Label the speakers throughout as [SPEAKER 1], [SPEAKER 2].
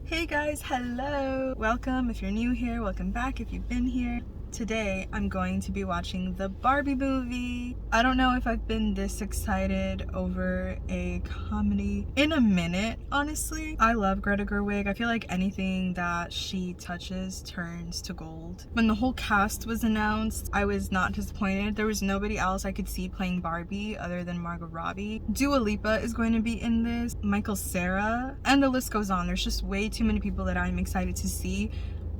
[SPEAKER 1] Hey guys, hello! Welcome if you're new here, welcome back if you've been here. Today I'm going to be watching the Barbie movie. I don't know if I've been this excited over a comedy in a minute, honestly. I love Greta Gerwig. I feel like anything that she touches turns to gold. When the whole cast was announced, I was not disappointed. There was nobody else I could see playing Barbie other than Margot Robbie. Dua Lipa is going to be in this, Michael Cera, and the list goes on. There's just way too many people that I'm excited to see,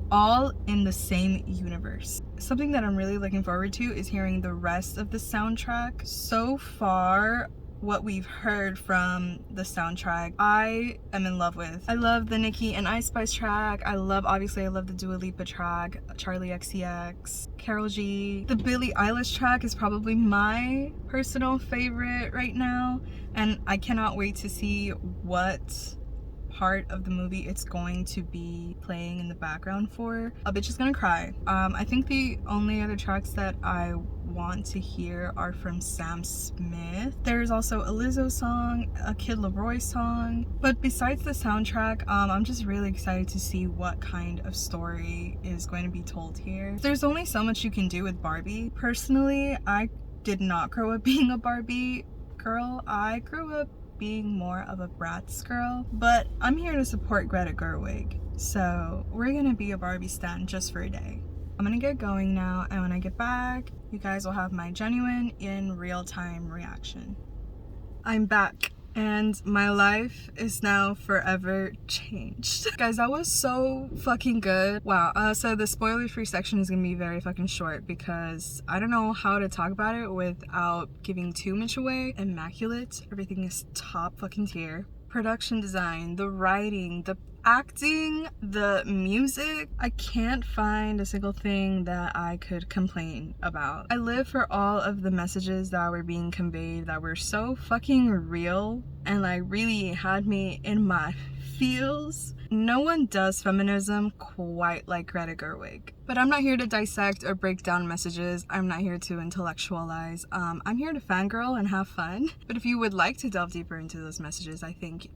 [SPEAKER 1] all in the same universe. Something that I'm really looking forward to is hearing the rest of the soundtrack. So far, what we've heard from the soundtrack, I am in love with. I love the Nicki and Ice Spice track. I love the Dua Lipa track, Charlie XCX, Karol G. The Billie Eilish track is probably my personal favorite right now, and I cannot wait to see what part of the movie it's going to be playing in the background for. A bitch is gonna cry. I think the only other tracks that I want to hear are from Sam Smith. There's also a Lizzo song, a Kid Laroi song. But besides the soundtrack, I'm just really excited to see what kind of story is going to be told here. There's only so much you can do with Barbie. Personally, I did not grow up being a Barbie girl. I grew up being more of a Bratz girl, but I'm here to support Greta Gerwig, so we're gonna be a Barbie stan just for a day. I'm gonna get going now, and when I get back, you guys will have my genuine in real-time reaction. I'm back, and my life is now forever changed. Guys, that was so fucking good. Wow. So the spoiler-free section is gonna be very fucking short because I don't know how to talk about it without giving too much away. Immaculate. Everything is top fucking tier. Production design, the writing, the acting, the music. I can't find a single thing that I could complain about. I live for all of the messages that were being conveyed that were so fucking real and like really had me in my feels. No one does feminism quite like Greta Gerwig. But I'm not here to dissect or break down messages. I'm not here to intellectualize. I'm here to fangirl and have fun. But if you would like to delve deeper into those messages, I think,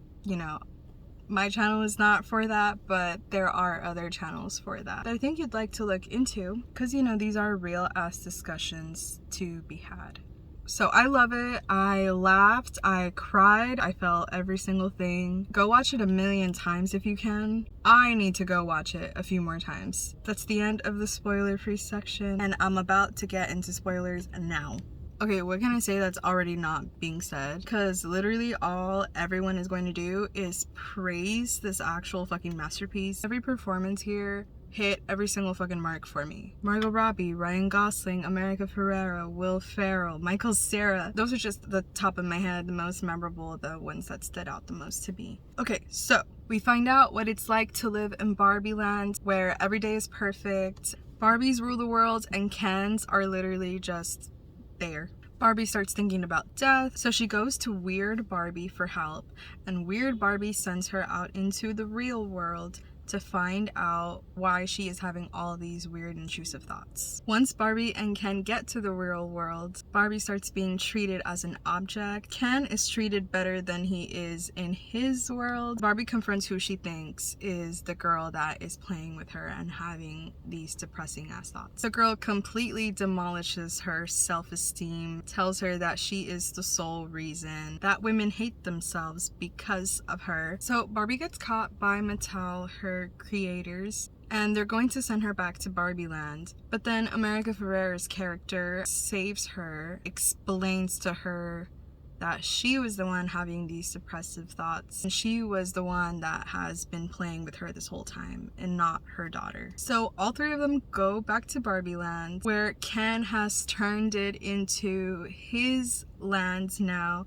[SPEAKER 1] my channel is not for that, but there are other channels for that I think you'd like to look into, because these are real ass discussions to be had. So I love it. I laughed, I cried, I felt every single thing. Go watch it 1,000,000 times if you can. I need to go watch it a few more times. That's the end of the spoiler-free section, and I'm about to get into spoilers now. Okay, what can I say that's already not being said? Because literally all everyone is going to do is praise this actual fucking masterpiece. Every performance here hit every single fucking mark for me. Margot Robbie, Ryan Gosling, America Ferrera, Will Ferrell, Michael Cera. Those are just the top of my head, the most memorable, the ones that stood out the most to me. Okay, so we find out what it's like to live in Barbie land, where every day is perfect. Barbies rule the world and Kens are literally just there. Barbie starts thinking about death, so she goes to Weird Barbie for help, and Weird Barbie sends her out into the real world to find out why she is having all these weird intrusive thoughts. Once Barbie and Ken get to the real world, Barbie starts being treated as an object. Ken is treated better than he is in his world. Barbie confronts who she thinks is the girl that is playing with her and having these depressing ass thoughts. The girl completely demolishes her self-esteem, tells her that she is the sole reason that women hate themselves because of her. So Barbie gets caught by Mattel, her creators, and they're going to send her back to Barbie land. But then America Ferrera's character saves her, explains to her that she was the one having these depressive thoughts, and she was the one that has been playing with her this whole time and not her daughter. So all three of them go back to Barbie land, where Ken has turned it into his land now,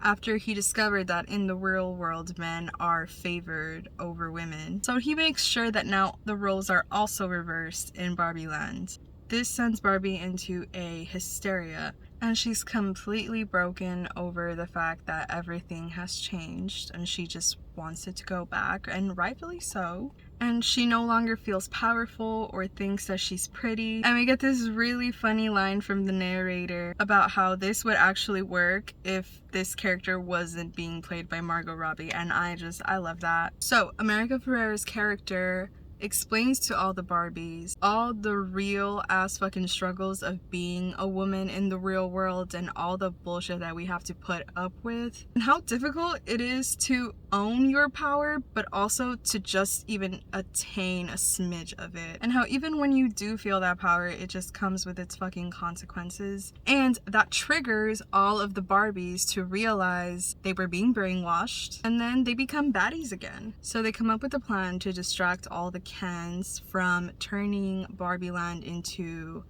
[SPEAKER 1] after he discovered that in the real world men are favored over women. So he makes sure that now the roles are also reversed in Barbie land. This sends Barbie into a hysteria, And she's completely broken over the fact that everything has changed and she just wants it to go back, and rightfully so. And she no longer feels powerful or thinks that she's pretty. And we get this really funny line from the narrator about how this would actually work if this character wasn't being played by Margot Robbie, and I love that. So America Ferrera's character explains to all the Barbies all the real ass fucking struggles of being a woman in the real world and all the bullshit that we have to put up with, and how difficult it is to own your power but also to just even attain a smidge of it, and how even when you do feel that power, it just comes with its fucking consequences, and that triggers all of the Barbies to realize they were being brainwashed, and then they become baddies again. So they come up with a plan to distract all the Kens from turning Barbie Land into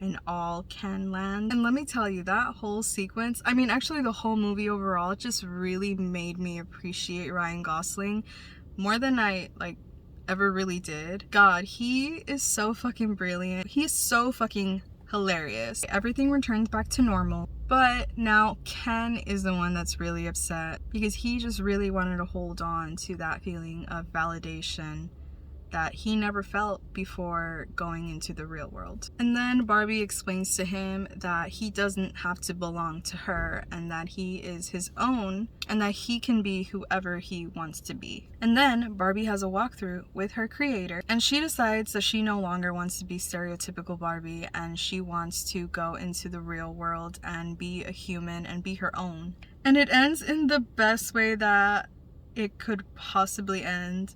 [SPEAKER 1] an all Ken land. And let me tell you, that whole sequence, I mean actually the whole movie overall, just really made me appreciate Ryan Gosling more than I ever really did. God, he is so fucking brilliant. He's so fucking hilarious. Everything returns back to normal, but now Ken is the one that's really upset because he just really wanted to hold on to that feeling of validation that he never felt before going into the real world. And then Barbie explains to him that he doesn't have to belong to her and that he is his own and that he can be whoever he wants to be. And then Barbie has a walkthrough with her creator and she decides that she no longer wants to be stereotypical Barbie and she wants to go into the real world and be a human and be her own. And it ends in the best way that it could possibly end,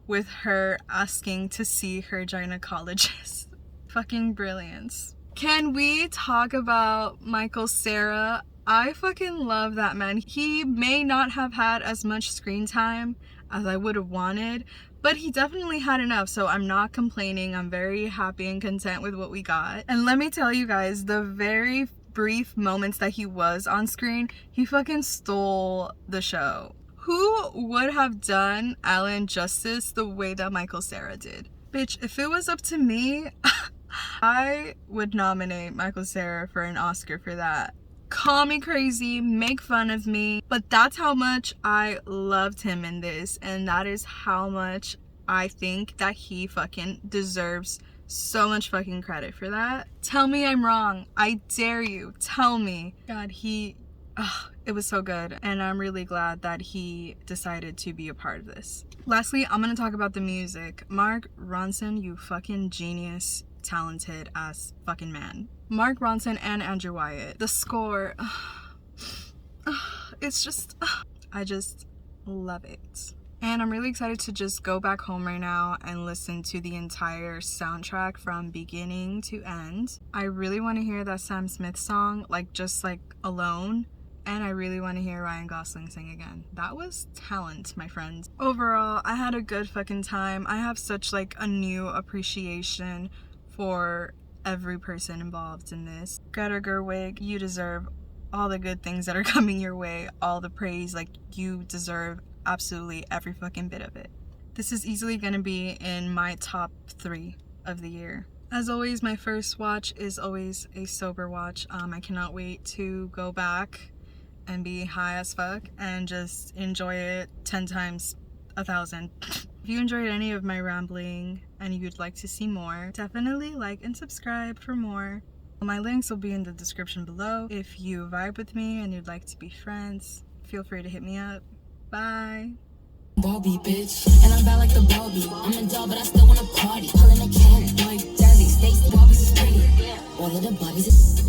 [SPEAKER 1] with her asking to see her gynecologist. Fucking brilliance. Can we talk about Michael Cera? I fucking love that man. He may not have had as much screen time as I would have wanted, but he definitely had enough, so I'm not complaining. I'm very happy and content with what we got. And let me tell you guys, the very brief moments that he was on screen, he fucking stole the show. Who would have done Alan justice the way that Michael Cera did? Bitch, if it was up to me, I would nominate Michael Cera for an Oscar for that. Call me crazy, make fun of me, but that's how much I loved him in this, and that is how much I think that he fucking deserves so much fucking credit for that. Tell me I'm wrong. I dare you. Tell me. God, it was so good, and I'm really glad that he decided to be a part of this. Lastly, I'm gonna talk about the music. Mark Ronson, you fucking genius, talented ass fucking man. Mark Ronson and Andrew Wyatt. The score, it's just, I just love it. And I'm really excited to just go back home right now and listen to the entire soundtrack from beginning to end. I really want to hear that Sam Smith song, just alone. And I really want to hear Ryan Gosling sing again. That was talent, my friends. Overall, I had a good fucking time. I have such a new appreciation for every person involved in this. Greta Gerwig, you deserve all the good things that are coming your way, all the praise. You deserve absolutely every fucking bit of it. This is easily gonna be in my top 3 of the year. As always, my first watch is always a sober watch. I cannot wait to go back and be high as fuck and just enjoy it 10 times 1,000. If you enjoyed any of my rambling and you'd like to see more, definitely like and subscribe for more. My links will be in the description below. If you vibe with me and you'd like to be friends, feel free to hit me up. Bye.
[SPEAKER 2] Barbie, bitch, and I'm bad like the Barbie. I'm a doll, but I still wanna party. Pulling a cat like Jazzy, Stacy, Barbies is pretty. All of the Barbies is